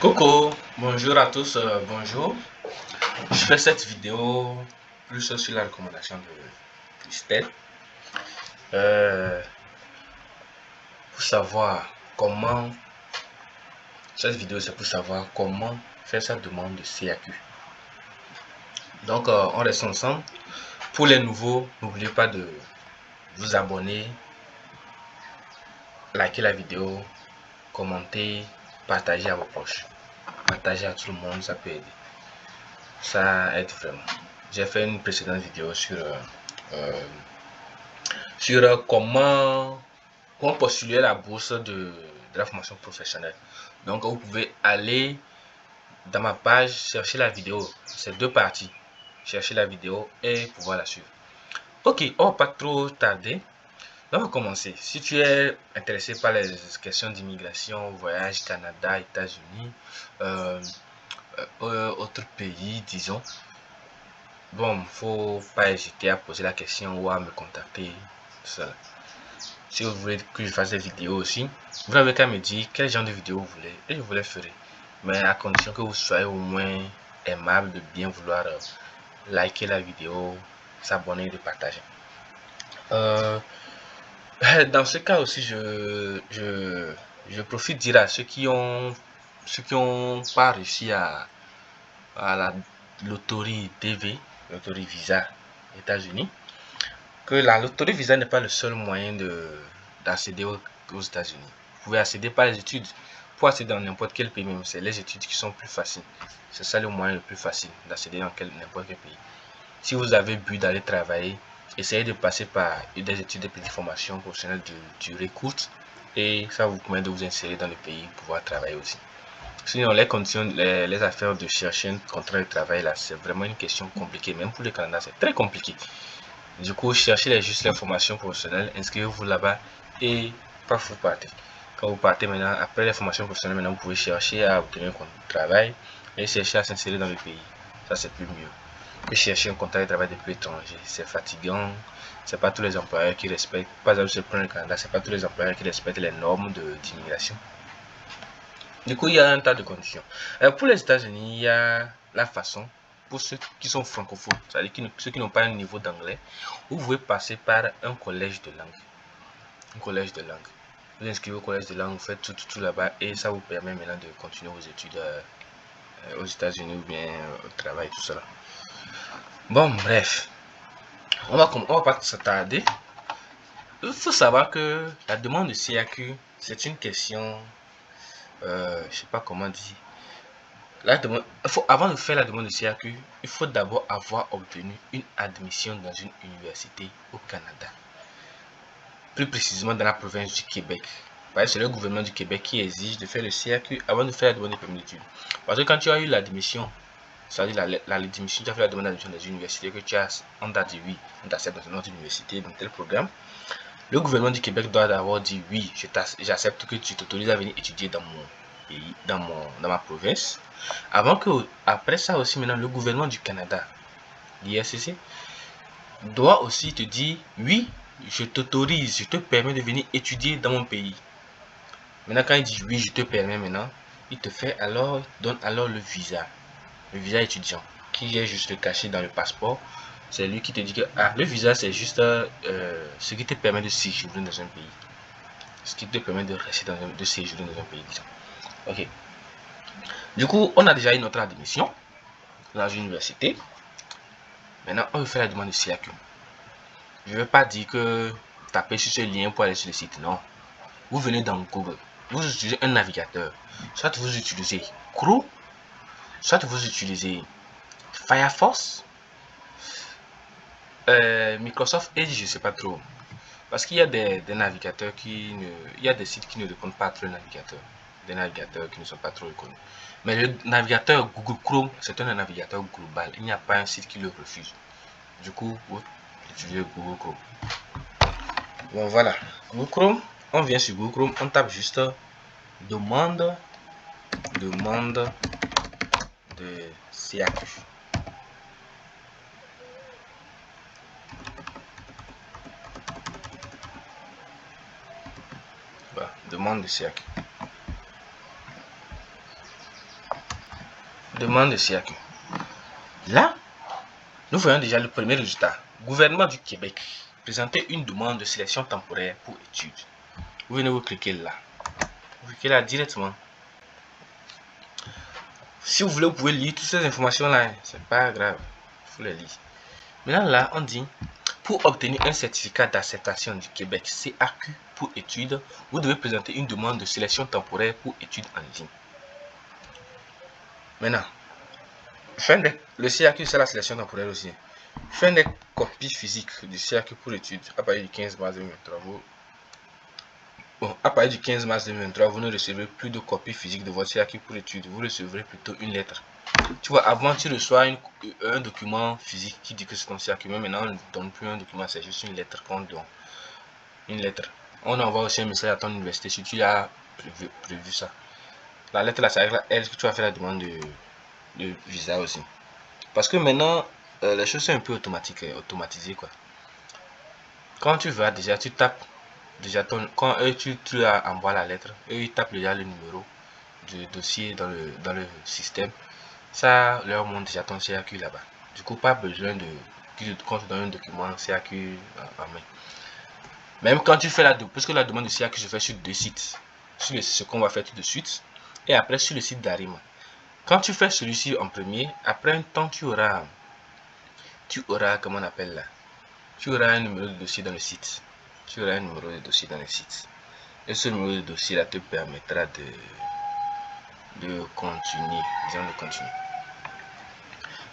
Coucou, bonjour à tous, bonjour. Je fais cette vidéo plus sur la recommandation de Christelle. Pour savoir comment, cette vidéo c'est pour savoir comment faire sa demande de CAQ. Donc on reste ensemble. Pour les nouveaux, n'oubliez pas de vous abonner, liker la vidéo, commenter, partager à vos proches. Partager à tout le monde, ça peut aider. Ça aide vraiment. J'ai fait une précédente vidéo sur comment postuler à la bourse de la formation professionnelle. Donc vous pouvez aller dans ma page, chercher la vidéo. C'est deux parties. Chercher la vidéo et pouvoir la suivre. Ok, on va pas trop tarder. On va commencer. Si tu es intéressé par les questions d'immigration, voyage, Canada, États-Unis, autres pays, disons, bon, faut pas hésiter à poser la question ou à me contacter. Ça. Si vous voulez que je fasse des vidéos aussi, vous n'avez qu'à me dire quel genre de vidéo vous voulez et je vous les ferai. Mais à condition que vous soyez au moins aimable de bien vouloir liker la vidéo, s'abonner et de partager. Dans ce cas aussi, je profite de dire à ceux qui ont pas réussi à la loterie DV, loterie Visa États-Unis, que la loterie Visa n'est pas le seul moyen d'accéder aux États-Unis. Vous pouvez accéder par les études. Pour accéder dans n'importe quel pays, même c'est les études qui sont plus faciles. C'est ça le moyen le plus facile d'accéder dans n'importe quel pays. Si vous avez but d'aller travailler, essayez de passer par des études de petite formation professionnelle de durée courte et ça vous permet de vous insérer dans le pays pour pouvoir travailler aussi. Sinon, les conditions, les affaires de chercher un contrat de travail, là, c'est vraiment une question compliquée. Même pour le Canada, c'est très compliqué. Du coup, cherchez juste les formations professionnelles, inscrivez-vous là-bas et paf, vous partez. Quand vous partez maintenant, après les formations professionnelles, maintenant vous pouvez chercher à obtenir un contrat de travail et chercher à s'insérer dans le pays. Ça, c'est plus mieux que chercher un contrat de travail depuis l'étranger. C'est fatigant. C'est pas tous les employeurs qui respectent. Par exemple, je prends le Canada, c'est pas tous les employeurs qui respectent les normes d'immigration. Du coup, il y a un tas de conditions. Pour les États-Unis, il y a la façon, pour ceux qui sont francophones, c'est-à-dire ceux qui n'ont pas un niveau d'anglais, vous pouvez passer par un collège de langue. Un collège de langue. Vous inscrivez au collège de langue, vous faites tout là-bas et ça vous permet maintenant de continuer vos études aux États-Unis ou bien au travail, tout cela. Bon, bref, on va pas s'attarder. Il faut savoir que la demande de CAQ, c'est une question, je sais pas comment dire. Avant de faire la demande de CAQ, il faut d'abord avoir obtenu une admission dans une université au Canada. Plus précisément dans la province du Québec. C'est le gouvernement du Québec qui exige de faire le CAQ avant de faire la demande de permis d'études. Parce que quand tu as eu l'admission, c'est-à-dire l'admission, tu as fait la demande d'admission dans une université, que tu as, on t'a dit oui, on t'accepte dans une autre université, dans tel programme. Le gouvernement du Québec doit d'abord dire oui, j'accepte que tu t'autorises à venir étudier dans mon pays, dans ma province. Après ça aussi, maintenant, le gouvernement du Canada, l'IRCC, doit aussi te dire oui, je t'autorise, je te permets de venir étudier dans mon pays. Maintenant, quand il dit oui, je te permets maintenant, il te donne alors le visa étudiant, qui est juste caché dans le passeport. C'est lui qui te dit que le visa, c'est juste ce qui te permet de séjourner dans un pays. Ce qui te permet de rester de séjourner dans un pays, disons. Ok. Du coup, on a déjà eu notre admission dans l'université. Maintenant, on veut faire la demande de CAQ. Je ne vais pas dire que tapez sur ce lien pour aller sur le site. Non. Vous venez dans Google. Vous utilisez un navigateur. Soit vous utilisez Chrome, soit vous utilisez Firefox, Microsoft Edge, je ne sais pas trop. Parce qu'il y a des navigateurs il y a des sites qui ne répondent pas trop au navigateur. Des navigateurs qui ne sont pas trop reconnus. Mais le navigateur Google Chrome, c'est un navigateur global. Il n'y a pas un site qui le refuse. Du coup, vous utilisez Google Chrome. Bon, voilà. Google Chrome, on vient sur Google Chrome, on tape juste demande de CAQ. Voilà, demande de CAQ. Demande de CAQ. Là, nous voyons déjà le premier résultat. Gouvernement du Québec. Présenter une demande de sélection temporaire pour études. Vous venez vous cliquer là. Vous cliquez là directement. Si vous voulez, vous pouvez lire toutes ces informations là. C'est pas grave. Il faut les lire. Maintenant là, on dit pour obtenir un certificat d'acceptation du Québec CAQ pour études, vous devez présenter une demande de sélection temporaire pour études en ligne. Maintenant, le CAQ c'est la sélection temporaire aussi. Fin des copies physiques du CAQ pour études à partir du 15 mars 2023. À partir du 15 mars 2023, vous ne recevrez plus de copies physiques de votre CAQ pour études. Vous recevrez plutôt une lettre. Tu vois, avant, tu reçois un document physique qui dit que c'est ton CAQ. Mais maintenant, on ne donne plus un document, c'est juste une lettre qu'on donne. Une lettre. On envoie aussi un message à ton université si tu as prévu ça. La lettre là, c'est avec elle que tu vas faire la demande de visa aussi. Parce que maintenant, les choses sont un peu automatisées quoi. Quand tu vas déjà, tu tapes déjà quand eux tu envoies la lettre, eux ils tapent déjà le numéro du dossier dans le système. Ça leur montre déjà ton CAQ là-bas. Du coup, pas besoin qu'on te donne un document CAQ en main. Même quand tu fais parce que la demande de CAQ je fais sur deux sites. Sur ce qu'on va faire tout de suite et après sur le site d'Arima. Quand tu fais celui-ci en premier, après un temps tu auras comment on appelle là, tu auras un numéro de dossier dans le site. Tu auras un numéro de dossier dans le site. Et ce numéro de dossier là te permettra de continuer. Disons de continuer.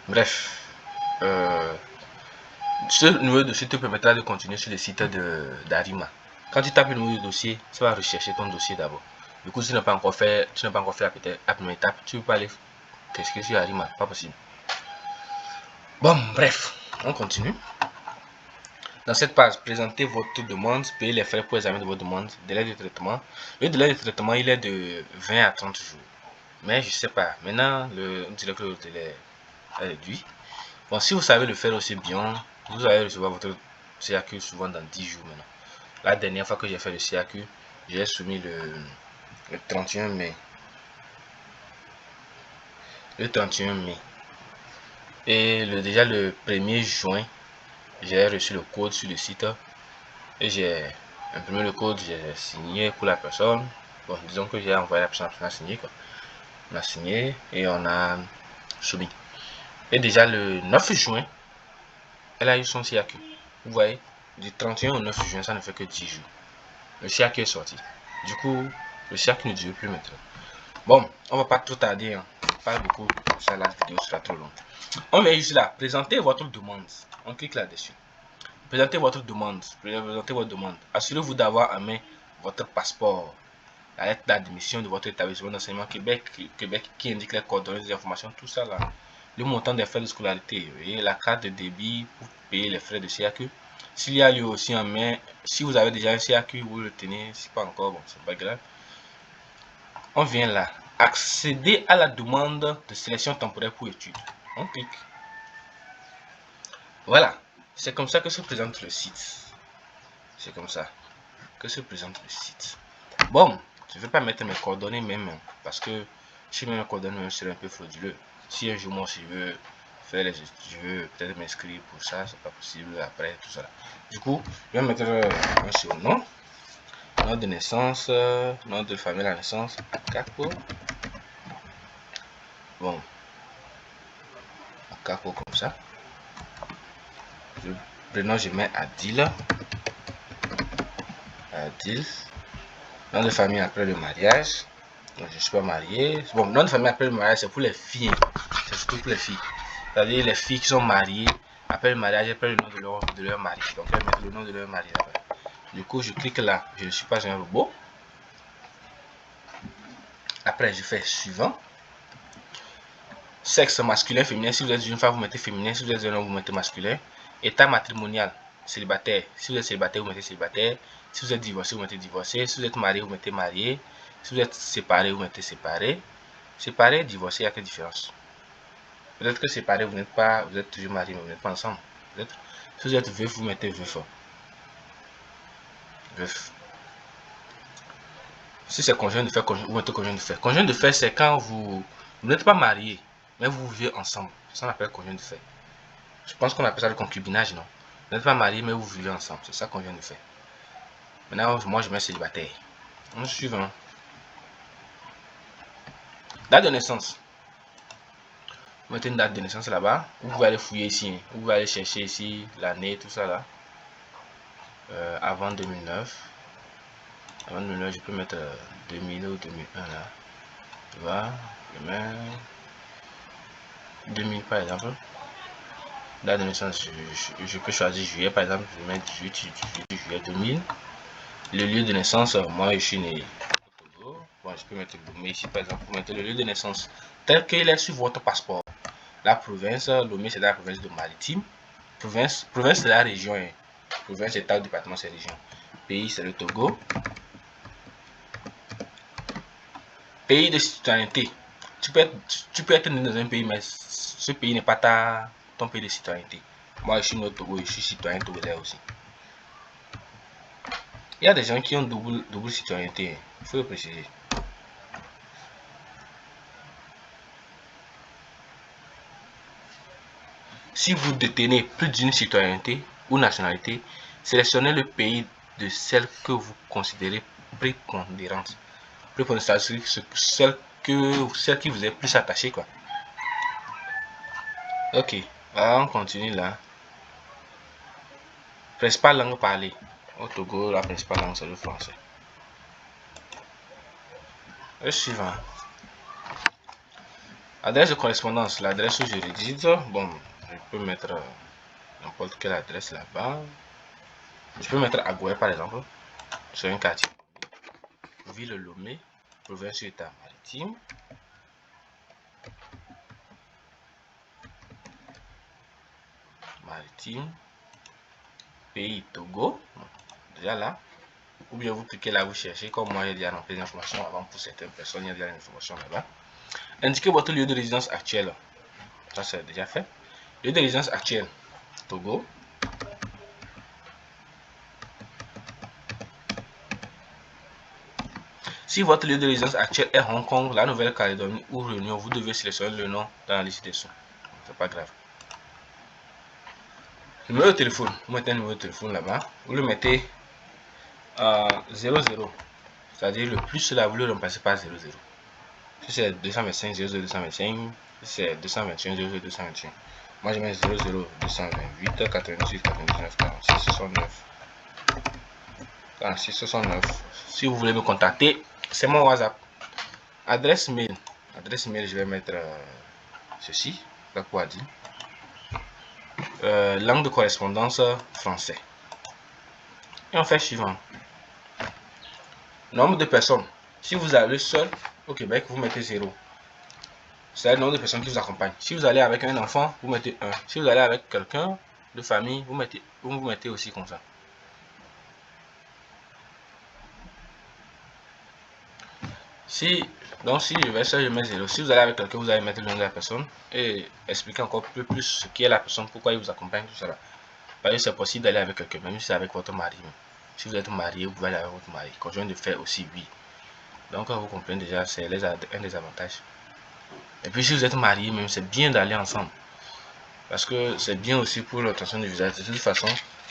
Bref. Ce numéro de dossier te permettra de continuer sur le site d'Arima. Quand tu tapes le numéro de dossier, ça va rechercher ton dossier d'abord. Du coup, si tu n'as pas encore fait la première étape, tu ne peux pas aller t'inscrire sur Arima. Pas possible. Bon, bref, on continue. Dans cette page, présentez votre demande, payez les frais pour l'examen de votre demande, délai de traitement. Le délai de traitement, il est de 20 à 30 jours. Mais je sais pas. Maintenant, on dirait que le délai est réduit. Bon, si vous savez le faire aussi bien, vous allez recevoir votre CAQ souvent dans 10 jours maintenant. La dernière fois que j'ai fait le CAQ, j'ai soumis le 31 mai. Le 31 mai. Et déjà le 1er juin, j'ai reçu le code sur le site. Et j'ai imprimé le code, j'ai signé pour la personne. Bon, disons que j'ai envoyé la personne à signer quoi. On a signé et on a soumis. Et déjà le 9 juin, elle a eu son CAQ. Vous voyez, du 31 au 9 juin, ça ne fait que 10 jours. Le CAQ est sorti. Du coup, le CAQ ne dure plus maintenant. Bon, on va pas trop tarder. Hein. Pas beaucoup, ça la vidéo sera trop longue. On met juste là, présentez votre demande. On clique là-dessus. Présentez votre demande. Assurez-vous d'avoir en main votre passeport, la lettre d'admission de votre établissement d'enseignement Québec qui indique les coordonnées des informations, tout ça là. Le montant des frais de scolarité, et la carte de débit pour payer les frais de CAQ. S'il y a lieu aussi en main, si vous avez déjà un CAQ, vous le tenez, si pas encore, bon, c'est pas grave. On vient là, accéder à la demande de sélection temporaire pour études. On clique. Voilà. C'est comme ça que se présente le site. C'est comme ça que se présente le site. Bon, je ne vais pas mettre mes coordonnées même parce que si mes coordonnées seraient un peu frauduleux. Si un jour moi je veux faire je veux peut-être m'inscrire pour ça, c'est pas possible après tout ça. Du coup, je vais mettre un surnom, nom de naissance, nom de famille à la naissance, Capo. Bon, Capo comme ça. Prénom je mets Adil. Nom de famille après le mariage. Donc, je ne suis pas marié. Bon, nom de famille après le mariage, c'est pour les filles. C'est surtout pour les filles. C'est-à-dire les filles qui sont mariées, après le mariage, après le nom de leur mari. Donc, elles mettent le nom de leur mari là-bas. Du coup, je clique là. Je ne suis pas un robot. Après, je fais suivant. Sexe masculin, féminin. Si vous êtes une femme, vous mettez féminin. Si vous êtes un homme, vous mettez masculin. État matrimonial, célibataire. Si vous êtes célibataire, vous mettez célibataire. Si vous êtes divorcé, vous mettez divorcé. Si vous êtes marié, vous mettez marié. Si vous êtes séparé, vous mettez séparé. Séparé, divorcé, il y a quelle différence? Peut-être que séparé, vous êtes toujours marié, mais vous n'êtes pas ensemble. Si vous êtes veuf, vous mettez veuf. Veuf. Si c'est conjoint de fait, vous mettez conjoint de fait. Conjoint de fait, c'est quand vous n'êtes pas marié, mais vous vivez ensemble. Ça on appelle conjoint de fait. Je pense qu'on appelle ça le concubinage, non? Vous n'êtes pas marié, mais vous vivez ensemble. C'est ça qu'on vient de faire. Maintenant, moi, je mets célibataire. On suivant. Date de naissance. Vous mettez une date de naissance là-bas. Vous pouvez aller fouiller ici. Vous pouvez aller chercher ici l'année, tout ça là. Avant 2009. Avant 2009, je peux mettre 2000 ou 2001 là. Tu vois, je mets 2000 par exemple. Date de naissance, je peux choisir juillet par exemple. Je vais mettre 18 juillet 2000. Le lieu de naissance, moi je suis né au Togo. Bon, je peux mettre Lomé ici par exemple. Pour mettre le lieu de naissance tel qu'il est sur votre passeport. La province, Lomé c'est la province de Maritime. Province c'est la région. Hein. Province, état, département, c'est région. Pays c'est le Togo. Pays de citoyenneté. Tu peux être né dans un pays, mais ce pays n'est pas ton pays de citoyenneté. Moi, je suis né au Togo, je suis citoyen togolais aussi. Il y a des gens qui ont double citoyenneté. Il faut le préciser. Si vous détenez plus d'une citoyenneté ou nationalité, sélectionnez le pays de celle que vous considérez prépondérante. Prépondérante, c'est celle qui vous est plus attachée, quoi. Ok, alors on continue là. Principale langue parlée. Au Togo, la principale langue c'est le français. Le suivant. Adresse de correspondance. L'adresse où je réside. Bon, je peux mettre n'importe quelle adresse là-bas. Je peux mettre Agoué par exemple. C'est un quartier. Ville Lomé, province état maritime. Maritime. Pays Togo. Déjà là. Ou bien vous cliquez là, vous cherchez. Comme moi, il y a déjà rempli des informations avant pour certaines personnes. Il y a déjà l'information là-bas. Indiquez votre lieu de résidence actuel. Ça, c'est déjà fait. Lieu de résidence actuel. Togo. Si votre lieu de résidence actuel est Hong Kong, la Nouvelle-Calédonie ou Réunion, vous devez sélectionner le nom dans la liste des sons. C'est pas grave. Numéro de téléphone. Vous mettez un numéro de téléphone là-bas. Vous le mettez à 00. C'est-à-dire le plus là, vous le remplacez par 00. Si c'est 225, 00225, si c'est 221, 00221. Moi je mets 00228, 98, 99, 46, 69. 46, 69. Si vous voulez me contacter, c'est mon WhatsApp. Adresse mail. Adresse mail, je vais mettre ceci. Gakwadi. Langue de correspondance français. Et on fait suivant. Nombre de personnes. Si vous allez seul au Québec, vous mettez 0. C'est le nombre de personnes qui vous accompagnent. Si vous allez avec un enfant, vous mettez 1. Si vous allez avec quelqu'un de famille, vous mettez aussi comme ça. Si je vais seul, je mets 0. Si vous allez avec quelqu'un, vous allez mettre le nom de la personne et expliquer encore plus ce qui est la personne, pourquoi il vous accompagne, tout ça. Parce que c'est possible d'aller avec quelqu'un, même si c'est avec votre mari. Si vous êtes marié, vous pouvez aller avec votre mari. Conjoint de fait aussi, oui. Donc, vous comprenez déjà, c'est un des avantages. Et puis, si vous êtes marié, même, c'est bien d'aller ensemble. Parce que c'est bien aussi pour l'obtention du visa. De toute façon,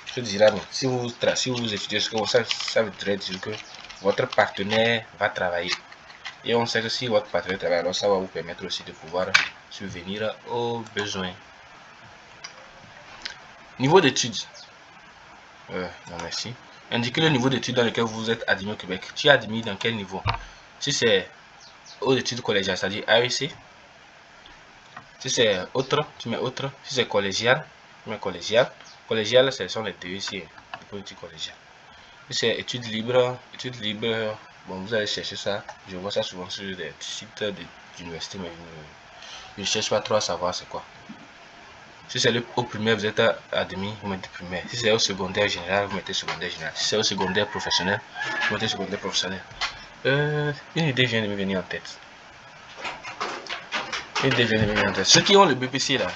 je dirais, bon, si vous étudiez, ça voudrait dire que votre partenaire va travailler. Et on sait que si votre partenaire travaille, alors ça va vous permettre aussi de pouvoir subvenir aux besoins. Niveau d'études. Non, merci. Indiquez le niveau d'études dans lequel vous êtes admis au Québec. Tu es admis dans quel niveau? Si c'est aux études collégiales, c'est-à-dire AEC. Si c'est autre, tu mets autre. Si c'est collégial, tu mets collégial. Collégial, ce sont les DEC, les politiques collégiales. Si c'est études libres, bon, vous allez chercher ça. Je vois ça souvent sur des sites d'université, mais je ne cherche pas trop à savoir c'est quoi. Si c'est au primaire, vous êtes admis, vous mettez primaire. Si c'est au secondaire général, vous mettez secondaire général. Si c'est au secondaire professionnel, vous mettez secondaire professionnel. Une idée vient de me venir en tête. Ceux qui ont le BPC là,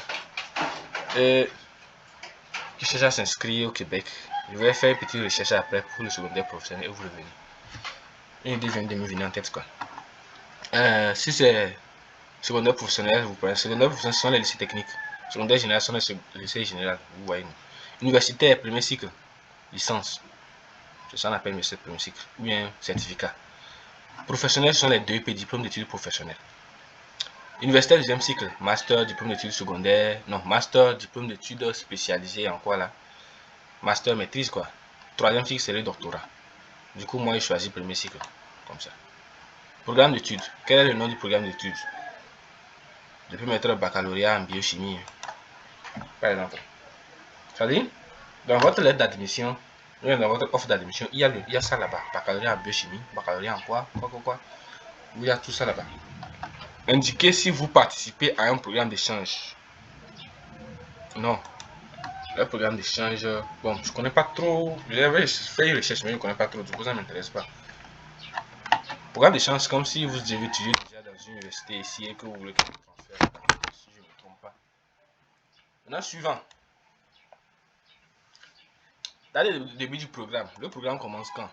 qui cherchent à s'inscrire au Québec, je vais faire une petite recherche après pour le secondaire professionnel et vous revenez. Une idée vient de me venir en tête quoi. Si c'est Secondaire professionnel, vous prenez. Secondaire professionnel, ce sont les lycées techniques. Secondaire général, ce sont les lycées général. Vous voyez. Universitaire, premier cycle, licence. C'est ça qu'on appelle le premier cycle. Ou bien certificat. Professionnels, ce sont les DEP, diplôme d'études professionnelles. Universitaire, deuxième cycle, master, diplôme d'études secondaires. Non, master, diplôme d'études spécialisées en quoi là? Master, maîtrise quoi. Troisième cycle, c'est le doctorat. Du coup, moi, j'ai choisi premier cycle. Comme ça. Programme d'études. Quel est le nom du programme d'études? Je peux mettre baccalauréat en biochimie. Par exemple. C'est-à-dire, dans votre lettre d'admission, dans votre offre d'admission, il y a ça là-bas. Baccalauréat en biochimie, baccalauréat en quoi? Il y a tout ça là-bas. Indiquez si vous participez à un programme d'échange. Non. Le programme d'échange, bon, je connais pas trop. J'avais fait une recherche, mais je ne connais pas trop. Du coup, ça ne m'intéresse pas. Programme d'échange, c'est comme si vous devez étudier déjà dans une université ici et que vous voulez quelque transfert. Si je ne me trompe pas. Maintenant, suivant. Dans le début du programme, le programme commence quand?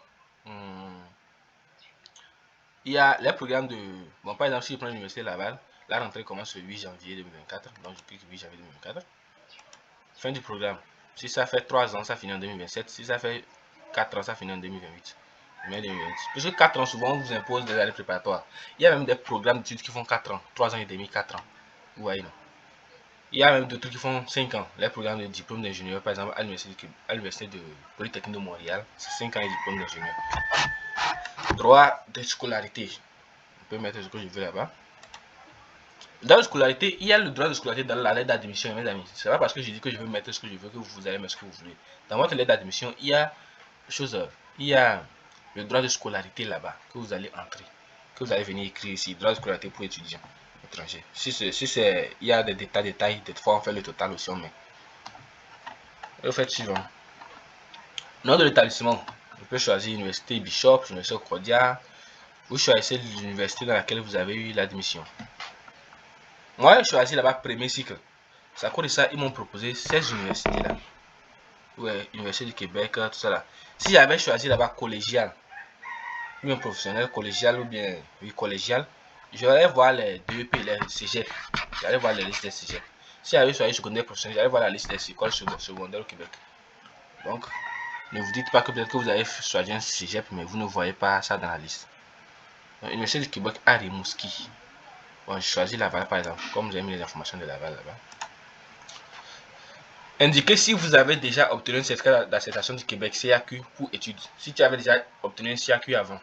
Il y a les programmes de. Bon, par exemple, si je prends l'université Laval, la rentrée commence le 8 janvier 2024. Donc, je clique 8 janvier 2024. Fin du programme. Si ça fait 3 ans, ça finit en 2027. Si ça fait 4 ans, ça finit en 2028. Parce que 4 ans, souvent, on vous impose des années préparatoires. Il y a même des programmes d'études qui font 4 ans, 3 ans et demi, 4 ans. Vous voyez, non? Il y a même d'autres qui font 5 ans. Les programmes de diplôme d'ingénieur, par exemple, à l'université de Polytechnique de Montréal, c'est 5 ans de diplôme d'ingénieur. Droit de scolarité. On peut mettre ce que je veux là-bas. Dans la scolarité, il y a le droit de scolarité dans la lettre d'admission, mes amis. C'est pas parce que je dis que je veux mettre ce que je veux que vous allez mettre ce que vous voulez. Dans votre lettre d'admission, il y a le droit de scolarité là-bas que vous allez entrer, que vous allez venir écrire ici. Droit de scolarité pour étudiants étrangers. Il y a des détails, des fois on fait le total aussi, on met. Le fait suivant. Nom de l'établissement. Vous pouvez choisir Université Bishop, Université Concordia. Vous choisissez l'université dans laquelle vous avez eu l'admission. Moi, j'ai choisi là-bas premier cycle. C'est à cause de ça, ils m'ont proposé 16 universités là. Ouais, Université du Québec, tout ça là. Si j'avais choisi là-bas collégial, ou bien professionnel, collégial, ou bien oui, collégial, j'allais voir les DEP, les cégep. J'allais voir les listes des cégep. Si j'avais choisi secondaire professionnel, j'allais voir la liste des écoles secondaires au Québec. Donc, ne vous dites pas que peut-être que vous avez choisi un cégep, mais vous ne voyez pas ça dans la liste. Donc, Université du Québec à Rimouski. Bon, je choisis Laval par exemple, comme j'ai mis les informations de Laval là-bas. Indiquez si vous avez déjà obtenu un certificat d'acceptation du Québec CAQ pour études. Si tu avais déjà obtenu un CAQ avant.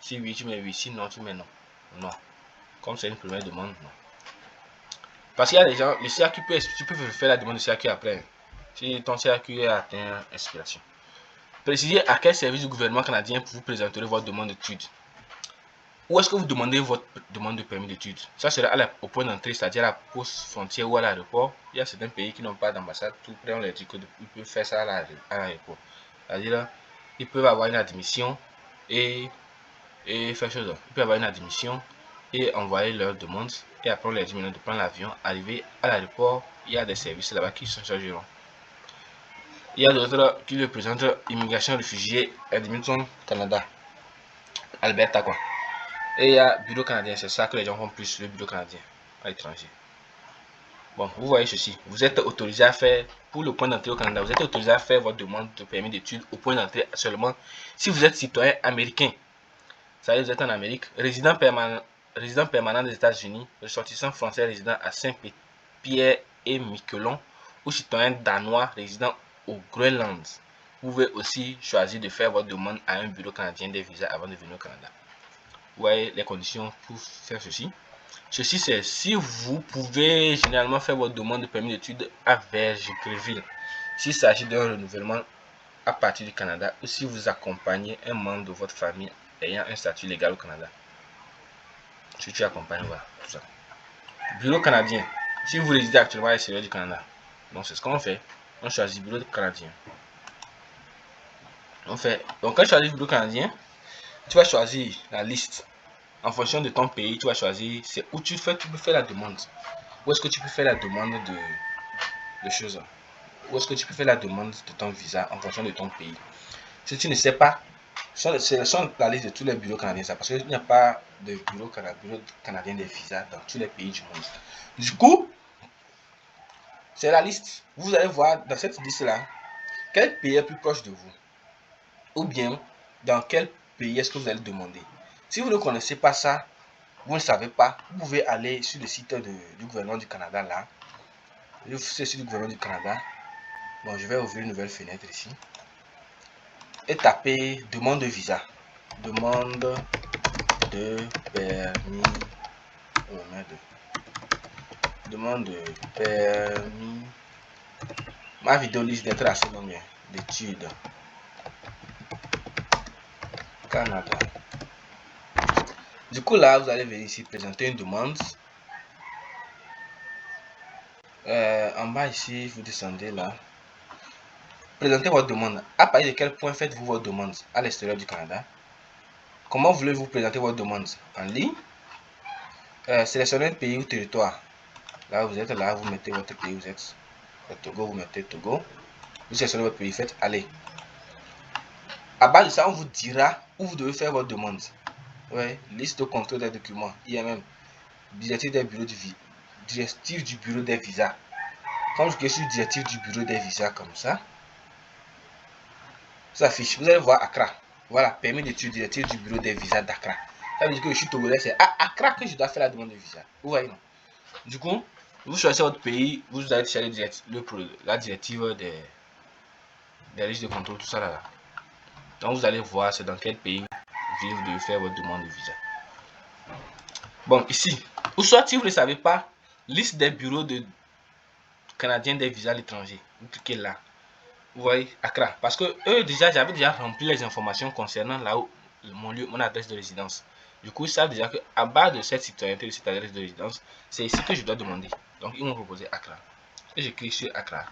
Si oui, tu mets oui. Si non, tu mets non. Non. Comme c'est une première demande, non. Parce qu'il y a des gens, le CAQ tu peux faire la demande de CAQ après. Si ton CAQ est atteint expiration. Précisez à quel service du gouvernement canadien vous présenterez votre demande d'études. Où est-ce que vous demandez votre demande de permis d'études? Ça sera au point d'entrée, c'est-à-dire à la poste frontière ou à l'aéroport. Il y a certains pays qui n'ont pas d'ambassade. Tout près, on leur dit qu'ils peuvent faire ça à l'aéroport. C'est-à-dire, ils peuvent avoir une admission et faire chose. Ils peuvent avoir une admission et envoyer leur demande. Et après, on leur dit maintenant de prendre l'avion, arriver à l'aéroport. Il y a des services là-bas qui s'en chargeront. Il y a d'autres qui représentent Immigration, Réfugiés, Admission Canada. Alberta, quoi. Et il y a bureau canadien, c'est ça que les gens font plus, le bureau canadien à l'étranger. Bon, vous voyez ceci. Vous êtes autorisé à faire, pour le point d'entrée au Canada, vous êtes autorisé à faire votre demande de permis d'études au point d'entrée seulement si vous êtes citoyen américain. Ça veut dire que vous êtes en Amérique, résident permanent des États-Unis, ressortissant français résident à Saint-Pierre et Miquelon, ou citoyen danois résident au Groenland. Vous pouvez aussi choisir de faire votre demande à un bureau canadien des visas avant de venir au Canada. Vous voyez les conditions pour faire ceci. Ceci, c'est si vous pouvez généralement faire votre demande de permis d'études à Verge-Greville, s'il s'agit d'un renouvellement à partir du Canada ou si vous accompagnez un membre de votre famille ayant un statut légal au Canada. Si tu accompagnes, voilà, tout ça. Bureau canadien. Si vous résidez actuellement à l'extérieur du Canada, donc c'est ce qu'on fait. On choisit bureau canadien. Donc quand tu choisis bureau canadien, tu vas choisir la liste. En fonction de ton pays, tu vas choisir c'est où tu peux faire la demande. Où est-ce que tu peux faire la demande de choses? Où est-ce que tu peux faire la demande de ton visa en fonction de ton pays? Si tu ne sais pas, Sélectionne la liste de tous les bureaux canadiens, ça, parce qu'il n'y a pas de bureau canadien des visas dans tous les pays du monde. Du coup, c'est la liste. Vous allez voir dans cette liste-là, quel pays est plus proche de vous? Ou bien, dans quel pays est-ce que vous allez demander? Si vous ne connaissez pas ça, vous ne savez pas, vous pouvez aller sur le site du gouvernement du Canada là. C'est sur le gouvernement du Canada. Bon, je vais ouvrir une nouvelle fenêtre ici. Et taper demande de visa. Demande de permis. Oh merde. Demande de permis. Ma vidéo liste d'être assez longue. D'études. Canada. Du coup là, vous allez venir ici présenter une demande. En bas ici, vous descendez là. Présentez votre demande. À partir de quel point faites-vous votre demande à l'extérieur du Canada? Comment voulez-vous présenter votre demande? En ligne? Sélectionnez un pays ou territoire. Là, vous êtes là, vous mettez votre pays, vous êtes au Togo, vous mettez Togo. Vous sélectionnez votre pays, faites aller. À base de ça, on vous dira où vous devez faire votre demande. Ouais, liste de contrôle des documents, IMM, directive des bureaux directive du bureau des visas. Quand je clique sur directive du bureau des visas comme ça s'affiche. Vous allez voir Accra. Voilà, permis d'études directive du bureau des visas d'Accra. Ça veut dire que je suis togolais, c'est à Accra que je dois faire la demande de visa. Vous voyez, non? Du coup, vous choisissez votre pays, vous allez chercher la directive des listes de contrôle, tout ça là. Donc vous allez voir c'est dans quel pays vous devez faire votre demande de visa. Bon, ici, ou soit si vous ne savez pas, liste des bureaux canadiens des visas à l'étranger. Vous cliquez là. Vous voyez, Accra. Parce que eux, j'avais déjà rempli les informations concernant là où mon adresse de résidence. Du coup, ils savent déjà qu'à bas de cette citoyenneté, de cette adresse de résidence, c'est ici que je dois demander. Donc, ils m'ont proposé Accra. Et je clique sur Accra.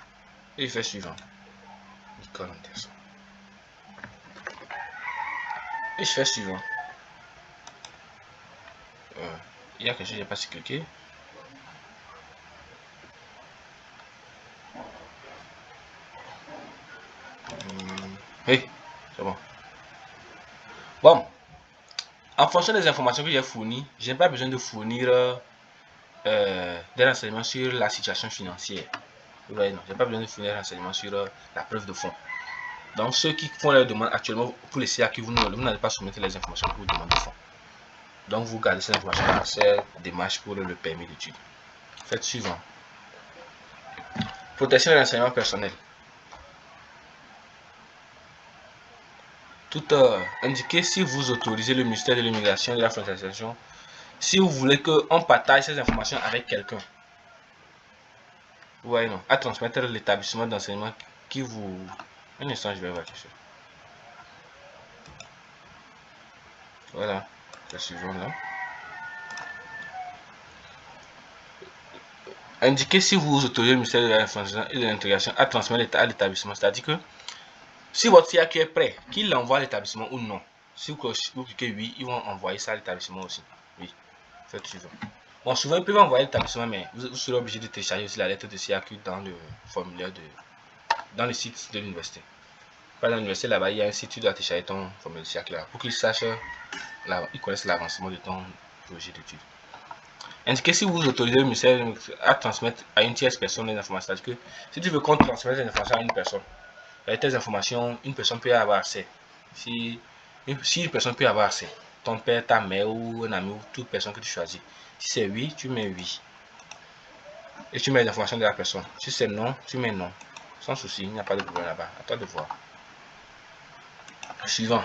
Et je fais suivant. Et je fais suivant. Il y a quelque chose que je n'ai pas su cliquer. Oui, c'est bon. Bon, en fonction des informations que j'ai fournies, je n'ai pas besoin de fournir des renseignements sur la situation financière. Vous voyez, non, je n'ai pas besoin de fournir des renseignements sur la preuve de fonds. Donc, ceux qui font les demandes actuellement pour les CAQ, vous n'allez pas soumettre les informations pour demande de fonds. Donc, vous gardez ces informations dans cette démarche pour le permis d'études. Faites suivant. Protection des renseignements personnels. Tout indiquez si vous autorisez le ministère de l'immigration et de la frontalisation, si vous voulez qu'on partage ces informations avec quelqu'un. Vous voyez, non, à transmettre l'établissement d'enseignement qui vous... Un instant, je vais voir quelque chose. Voilà, la suivante là. Indiquez si vous autorisez le ministère de l'information et de l'intégration à transmettre à l'établissement. C'est-à-dire que si votre CAQ est prêt, qu'il l'envoie à l'établissement ou non. Si vous cliquez oui, ils vont envoyer ça à l'établissement aussi. Oui, faites suivant. Bon, souvent ils peuvent envoyer à l'établissement, mais vous serez obligé de télécharger aussi la lettre de CAQ dans le formulaire dans le site de l'université. Par exemple, l'université là-bas, il y a un site, tu dois télécharger ton formulaire de CAQ là pour qu'ils sachent, ils connaissent l'avancement de ton projet d'études. Indiquez si vous autorisez le ministère à transmettre à une tierce personne les informations. C'est-à-dire que si tu veux qu'on transmette les informations à une personne, tes informations, une personne peut avoir accès. Si une personne peut avoir accès, ton père, ta mère ou un ami ou toute personne que tu choisis. Si c'est oui, tu mets oui. Et tu mets les informations de la personne. Si c'est non, tu mets non. Sans souci, il n'y a pas de problème là-bas. À toi de voir. Suivant.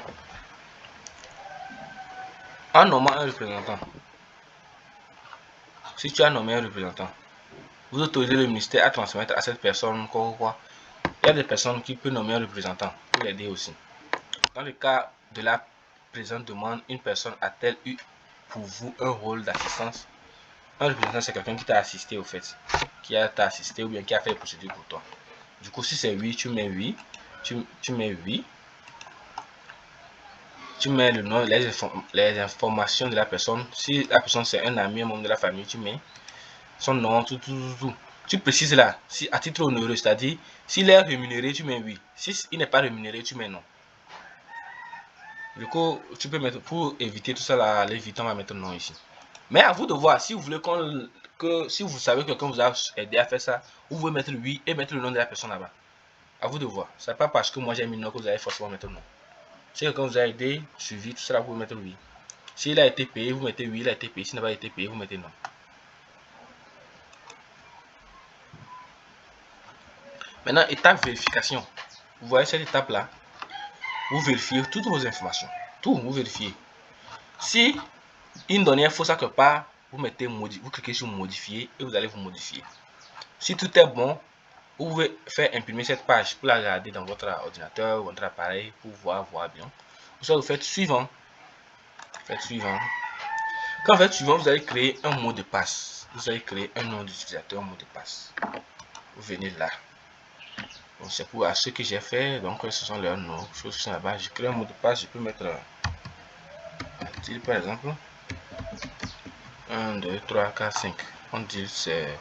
En nommant un représentant. Si tu as nommé un représentant, vous autorisez le ministère à transmettre à cette personne quoi. Il y a des personnes qui peuvent nommer un représentant pour l'aider aussi. Dans le cas de la présente demande, une personne a-t-elle eu pour vous un rôle d'assistance? Un représentant, c'est quelqu'un qui t'a assisté au fait, qui t'a assisté ou bien qui a fait la procédure pour toi. Du coup, si c'est oui, tu mets oui, tu mets oui, tu mets le nom, les informations de la personne. Si la personne c'est un ami, un membre de la famille, tu mets son nom, tout. Tu précises là, si à titre onéreux, c'est-à-dire s'il est rémunéré, tu mets oui. Si il n'est pas rémunéré, tu mets non. Du coup, tu peux mettre, pour éviter tout ça là, l'évitant, on va mettre non ici. Mais à vous de voir, si vous voulez si vous savez que quelqu'un vous a aidé à faire ça, vous pouvez mettre oui et mettre le nom de la personne là-bas. À vous de voir. C'est pas parce que moi j'ai mis non que vous allez forcément mettre non. Si quelqu'un vous a aidé, suivi, tout ça là, vous pouvez mettre oui. S'il a été payé, vous mettez oui, il a été payé. S'il n'a pas été payé, vous mettez non. Maintenant, étape vérification. Vous voyez cette étape là, vous vérifiez toutes vos informations. Tout, vous vérifiez. Si une donnée est fausse quelque part, vous mettez vous cliquez sur modifier et vous allez vous modifier. Si tout est bon, vous pouvez faire imprimer cette page pour la garder dans votre ordinateur ou votre appareil pour voir bien. Vous faites suivant. Faites suivant. Quand vous faites suivant, vous allez créer un mot de passe. Vous allez créer un nom d'utilisateur, un mot de passe. Vous venez là. Donc c'est pour ce que j'ai fait. Donc ce sont leurs noms, choses qui sont là-bas. Je crée un mot de passe. Je peux mettre par exemple 1, 2, 3, 4, 5. On dit c'est.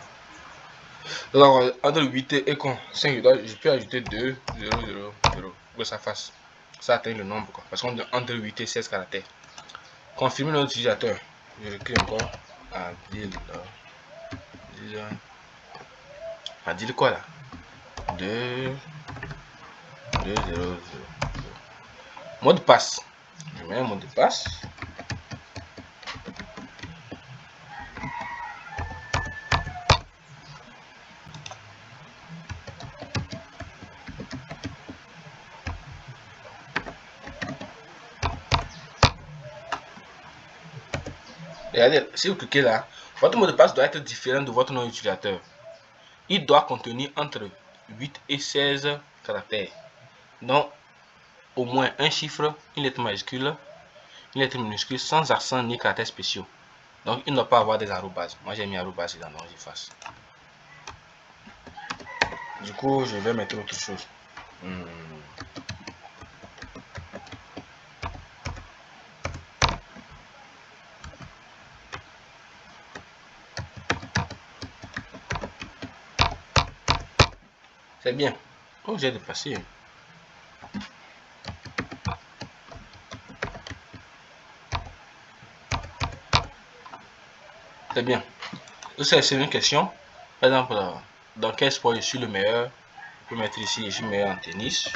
Alors entre 8 et 5, je peux ajouter 2, 0, 0, 0 pour que ça fasse. Ça atteint le nombre quoi. Parce qu'on dit entre 8 et 16 caractères. Confirmer notre utilisateur. Je l'écris encore. Adil quoi là 2, 2, 0, 0. Mot de passe. Je mets un mot de passe. Regardez, si vous cliquez là, votre mot de passe doit être différent de votre nom d'utilisateur. Il doit contenir entre 8 et 16 caractères. Donc, au moins un chiffre, une lettre majuscule, une lettre minuscule, sans accent ni caractères spéciaux. Donc, il ne doit pas avoir des arrobases. Moi, j'ai mis arrobase dans donc j'efface. Du coup, je vais mettre autre chose. C'est bien. Oh, j'ai dépassé. C'est bien. C'est une question. Par exemple, dans quel sport je suis le meilleur? Je peux mettre ici, je suis meilleur en tennis.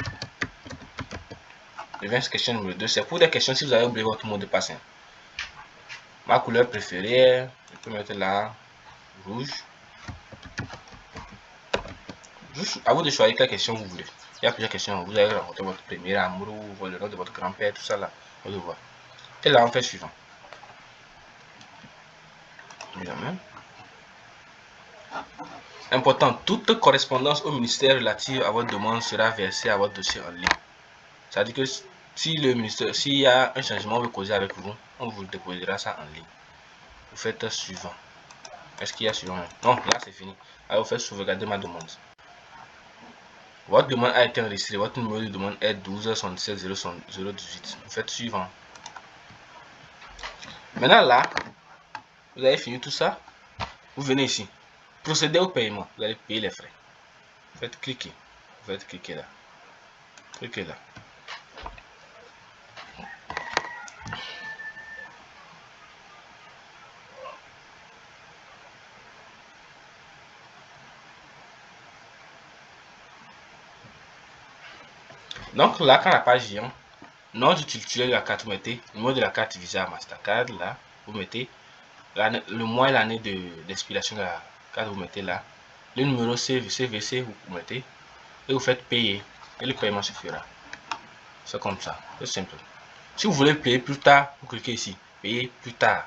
Je viens sur question numéro 2. C'est pour des questions si vous avez oublié votre mot de passe. Ma couleur préférée, je peux mettre là, rouge. Juste à vous de choisir quelle question vous voulez. Il y a plusieurs questions. Vous allez rencontrer votre premier amour, ou le nom de votre grand-père, tout ça là. On le voit. Et là, on fait suivant. Jamais. Important, toute correspondance au ministère relative à votre demande sera versée à votre dossier en ligne. C'est-à-dire que si le ministère, s'il y a un changement, on veut causer avec vous, on vous déposera ça en ligne. Vous faites suivant. Est-ce qu'il y a suivant? Non, là c'est fini. Alors vous faites sauvegarder ma demande. Votre demande a été enregistrée. Votre numéro de demande est 12 77 018. Vous faites suivant. Maintenant là, vous avez fini tout ça. Vous venez ici. Procéder au paiement. Vous allez payer les frais. Vous faites cliquer. Vous faites cliquer là. Cliquez là. Donc là, quand la page vient, nom du titulaire de la carte, vous mettez numéro de la carte Visa Mastercard, là, vous mettez le mois et l'année d'expiration de la carte, vous mettez là. Le numéro CVC, vous mettez et vous faites payer et le paiement se fera. C'est comme ça, c'est simple. Si vous voulez payer plus tard, vous cliquez ici, payer plus tard.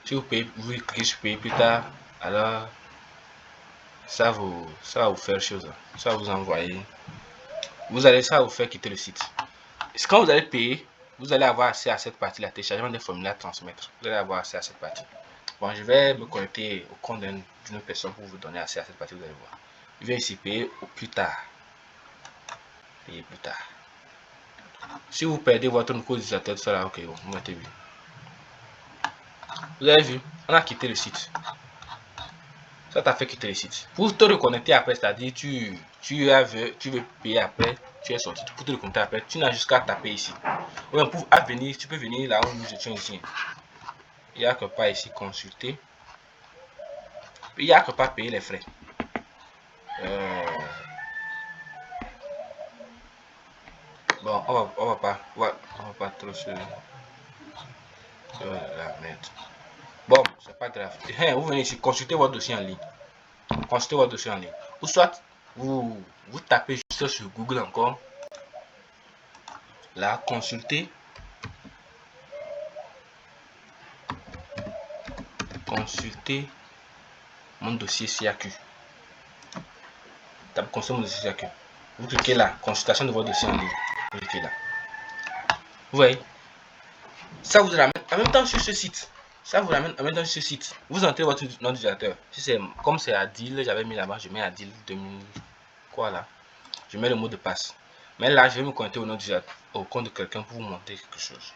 Si vous cliquez sur payer plus tard, alors ça va vous faire chose, ça va vous envoyer. Ça va vous faire quitter le site. Quand vous allez payer, vous allez avoir accès à cette partie, la téléchargement des formulaires à transmettre. Vous allez avoir accès à cette partie. Bon, je vais me connecter au compte d'une personne pour vous donner accès à cette partie, vous allez voir. Je vais ici payer au plus tard. Payer plus tard. Si vous perdez votre code d'utilisateur, ça là, ok, bon, vous mettez oui. Vous avez vu, on a quitté le site. Ça t'a fait quitter le site. Pour te reconnecter après, c'est-à-dire tu veux payer après, tu es sorti. Pour te reconnecter après, tu n'as juste qu'à taper ici. Ouais, pour à venir, tu peux venir là où nous étions ici. Il n'y a que pas ici consulter. Il n'y a que pas payer les frais. Bon, on va pas trop se. Oh la merde. Bon, c'est pas grave. Vous venez ici, consultez votre dossier en ligne. Consultez votre dossier en ligne. Ou soit, vous tapez juste sur Google encore. Là, consultez. Consultez mon dossier CAQ. Tapez consulter mon dossier CAQ. Vous cliquez là, consultation de votre dossier en ligne. Vous cliquez là. Vous voyez, ça vous ramène en même temps sur ce site. Ça vous ramène en même temps sur ce site. Vous entrez votre nom d'utilisateur. Si c'est comme c'est Adil, j'avais mis là-bas, je mets Adil 2000. Quoi là? Je mets le mot de passe. Mais là, je vais me connecter au nom au compte de quelqu'un pour vous montrer quelque chose.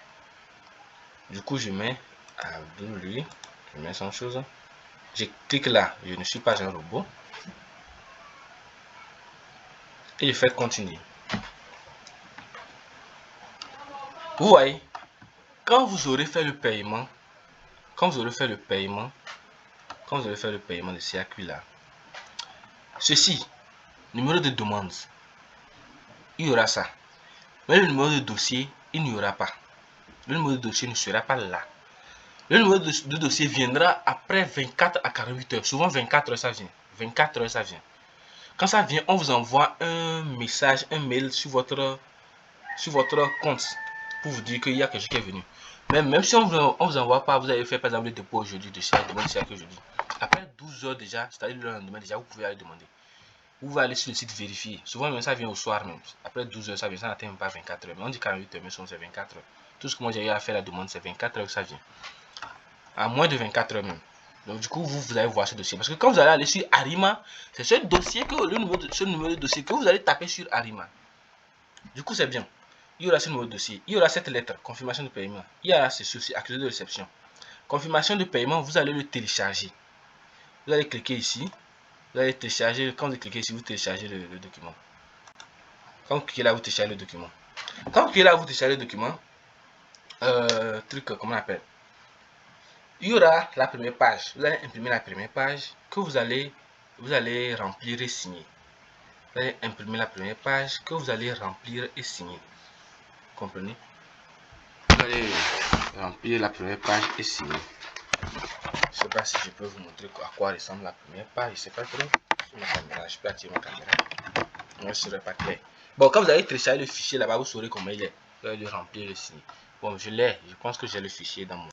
Du coup, je mets Abdul, lui. Je mets son chose. Je clique là. Je ne suis pas un robot. Et je fais continuer. Vous voyez, quand vous aurez fait le paiement, quand vous aurez fait le paiement de CAQ là, ceci, numéro de demande, il y aura ça. Mais le numéro de dossier, il n'y aura pas. Le numéro de dossier ne sera pas là. Le numéro de dossier viendra après 24 à 48 heures. Souvent 24 heures ça vient. 24 heures ça vient. Quand ça vient, on vous envoie un message, un mail sur votre compte pour vous dire qu'il y a quelque chose qui est venu. Même si on vous envoie pas, vous avez fait par exemple le dépôt aujourd'hui de chaque demande que je dis. Après 12 heures déjà, c'est-à-dire le lendemain déjà, vous pouvez aller demander. Vous pouvez aller sur le site vérifier. Souvent même ça vient au soir même. Après 12 heures ça vient, ça n'atteint même pas 24 heures. Mais on dit 48 heures, mais c'est 24 heures. Tout ce que moi j'ai eu à faire la demande, c'est 24 heures que ça vient. À moins de 24 heures même. Donc du coup, vous allez voir ce dossier. Parce que quand vous allez aller sur Arima, c'est ce dossier que ce numéro de dossier que vous allez taper sur Arima. Du coup, c'est bien. Il y aura ce numéro de dossier. Il y aura cette lettre, confirmation de paiement. Il y aura ceci aussi, accusé de réception. Confirmation de paiement, vous allez le télécharger. Vous allez cliquer ici. Vous allez télécharger. Quand vous cliquez ici, vous téléchargez le document. Quand vous cliquez là, vous téléchargez le document. Quand vous cliquez là, vous téléchargez le document. Comment on appelle? Il y aura la première page. Vous allez imprimer la première page que vous allez remplir et signer. Vous allez imprimer la première page que vous allez remplir et signer. Comprenez? Vous allez remplir la première page et signer. Je sais pas si je peux vous montrer à quoi ressemble la première page. Je sais pas trop. Ma caméra, je peux attirer ma caméra. Moi, je serai pas clair. Bon, quand vous allez télécharger le fichier là-bas, vous saurez comment il est. Vous allez le remplir et le signer. Bon, je l'ai. Je pense que j'ai le fichier dans mon